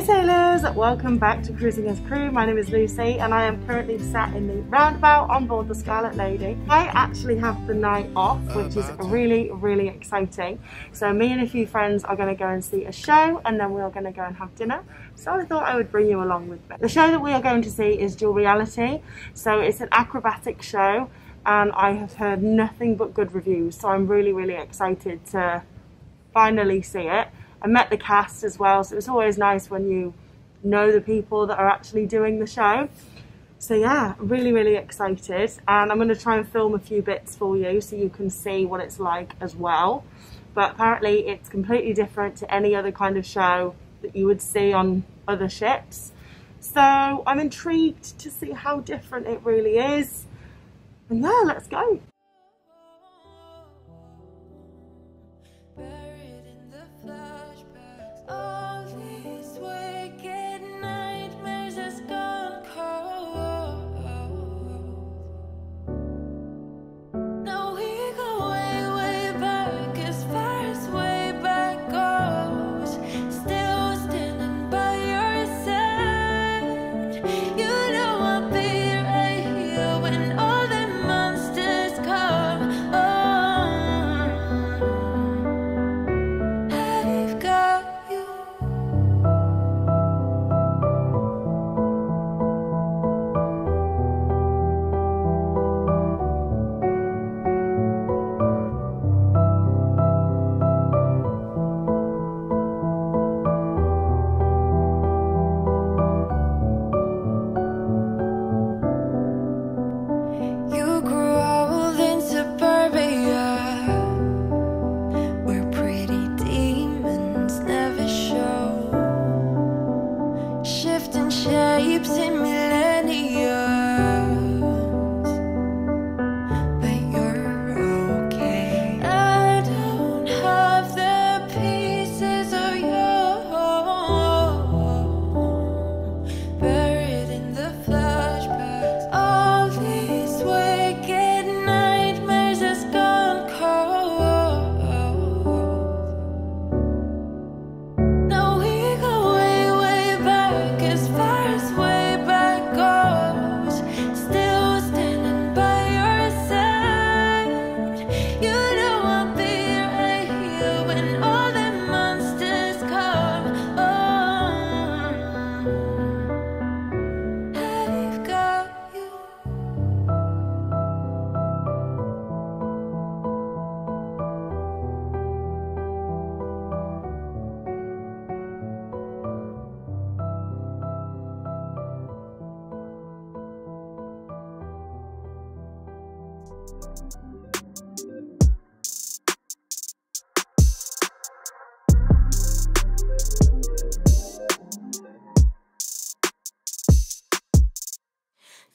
sailors, welcome back to Cruising as Crew. My name is Lucy and I am currently sat in the roundabout on board the Scarlet Lady. I actually have the night off, which is really exciting. So me and a few friends are going to go and see a show and then we are going to go and have dinner. So I thought I would bring you along with me. The show that we are going to see is Duel Reality. So it's an acrobatic show and I have heard nothing but good reviews. So I'm really excited to finally see it. I met the cast as well, so it's always nice when you know the people that are actually doing the show. So yeah, really excited, and I'm going to try and film a few bits for you so you can see what it's like as well. But apparently it's completely different to any other kind of show that you would see on other ships. So I'm intrigued to see how different it really is. And yeah, let's go.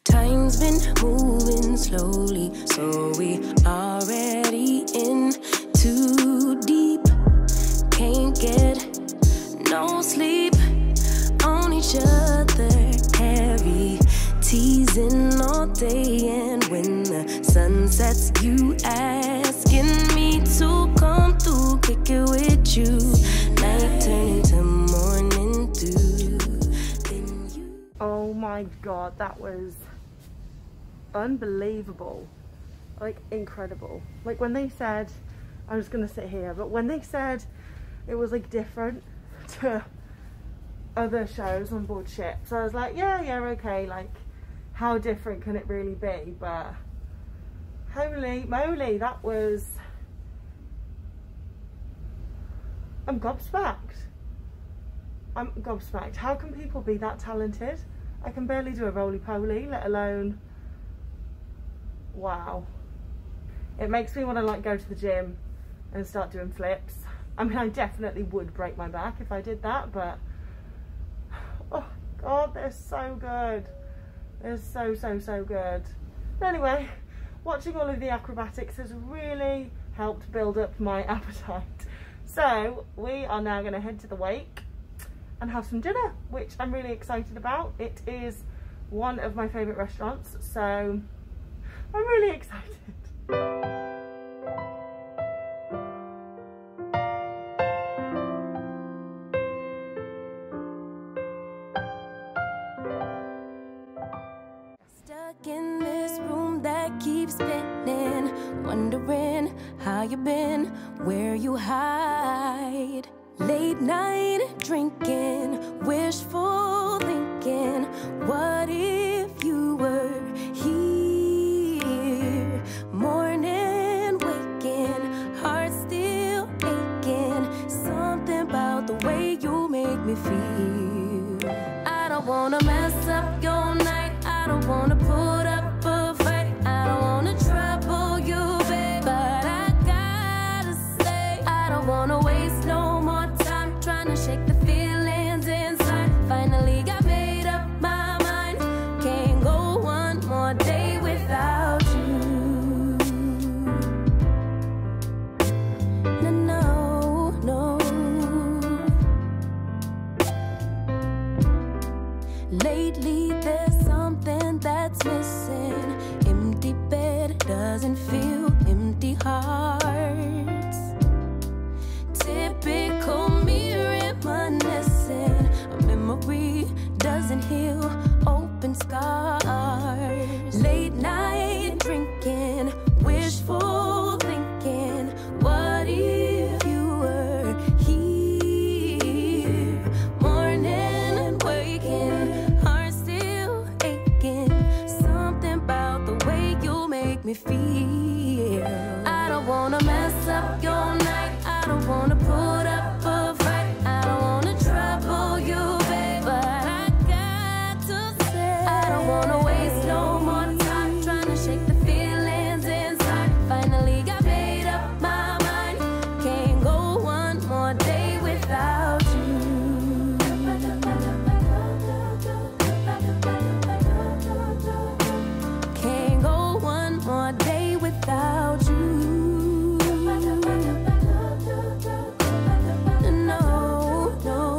Time's been moving slowly, so we already in too deep. Can't get no sleep on each other, heavy teasing all day, and when the sun sets, you asking me to come through, kick it with you. Night turning to morning dew. Oh my god, that was unbelievable, like incredible. Like when they said, I'm just gonna sit here, but when they said it was like different to other shows on board ships, I was like, yeah okay, like how different can it really be? But holy moly, that was, I'm gobsmacked. How can people be that talented? I can barely do a roly-poly, let alone, wow. It makes me want to like go to the gym and start doing flips. I mean, I definitely would break my back if I did that, but oh god, they're so good. They're so good. But anyway, watching all of the acrobatics has really helped build up my appetite. So we are now going to head to the wake and have some dinner, which I'm really excited about. It is one of my favourite restaurants, so I'm really excited. wondering how you been, where you hide. Late night drinking, wishful thinking, what if you were here? Morning waking, heart still aching, something about the way you make me feel. I don't wanna mess up your night, I don't wanna put up a fight, I don't wanna trouble you, babe, but I gotta say, I don't wanna waste no more time trying to shake the feelings inside. Finally got made up my mind, can't go one more day without you. No, no, no. Lately there's something that's missing. Empty bed doesn't feel empty hearts. Typical me reminiscing. A memory doesn't heal open scars. Late night drinking, wishful thinking, what if you were here? Morning and waking, heart still aching, something about the way you make me feel. I don't wanna mess up your night, I don't wanna put up a fight, I don't wanna trouble you, babe, but I got to say, I don't wanna waste no more time trying to shake the feelings inside. Finally got made up my mind, can't go one more day without you. Can't go one more day without you. No, no,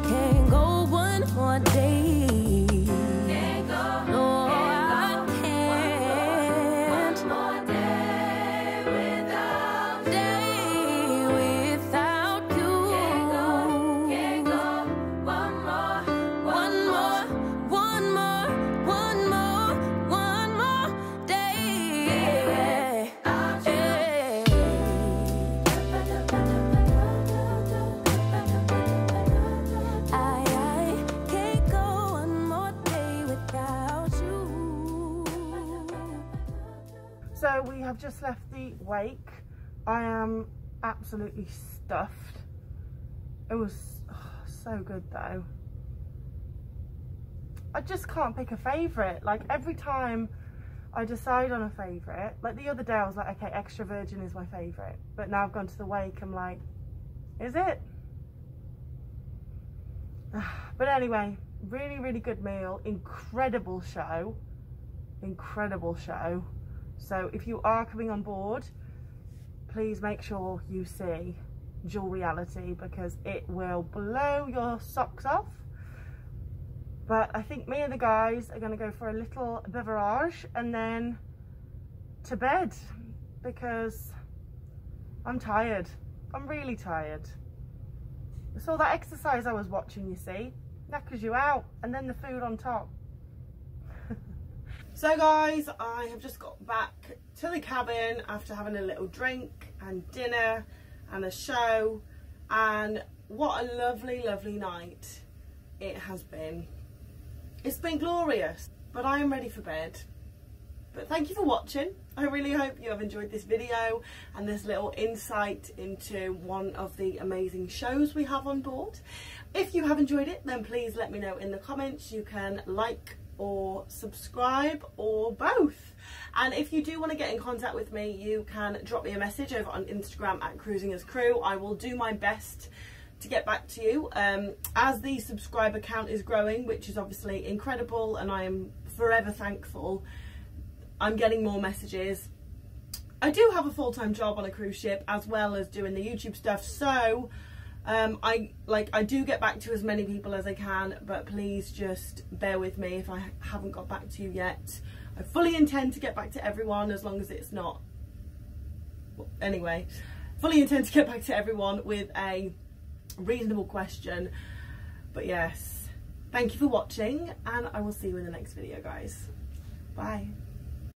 can't go one more day. Can't go, no, I can't. One more day without you. Can't go, one more day. So we have just left the wake. I am absolutely stuffed. It was so good though. I just can't pick a favourite. Like every time I decide on a favourite, like the other day I was like, okay, extra virgin is my favourite. But now I've gone to the wake, I'm like, is it? But anyway, really, really good meal. Incredible show. Incredible show. So if you are coming on board, please make sure you see Duel Reality because it will blow your socks off. But I think me and the guys are going to go for a little beverage and then to bed because I'm tired. I'm really tired. It's all that exercise I was watching, you see. Knackers you out, and then the food on top. So guys, I have just got back to the cabin after having a little drink and dinner and a show, and what a lovely, lovely night it has been. It's been glorious, but I am ready for bed. But thank you for watching. I really hope you have enjoyed this video and this little insight into one of the amazing shows we have on board. If you have enjoyed it, then please let me know in the comments. You can like or subscribe or both. And if you do want to get in contact with me, you can drop me a message over on Instagram at Cruising as Crew. I will do my best to get back to you as the subscriber count is growing, which is obviously incredible, and I am forever thankful. I'm getting more messages. I do have a full-time job on a cruise ship as well as doing the YouTube stuff, so I do get back to as many people as I can, but please just bear with me if I haven't got back to you yet. I fully intend to get back to everyone as long as it's not, well, anyway, fully intend to get back to everyone with a reasonable question. But yes, thank you for watching, and I will see you in the next video, guys. Bye.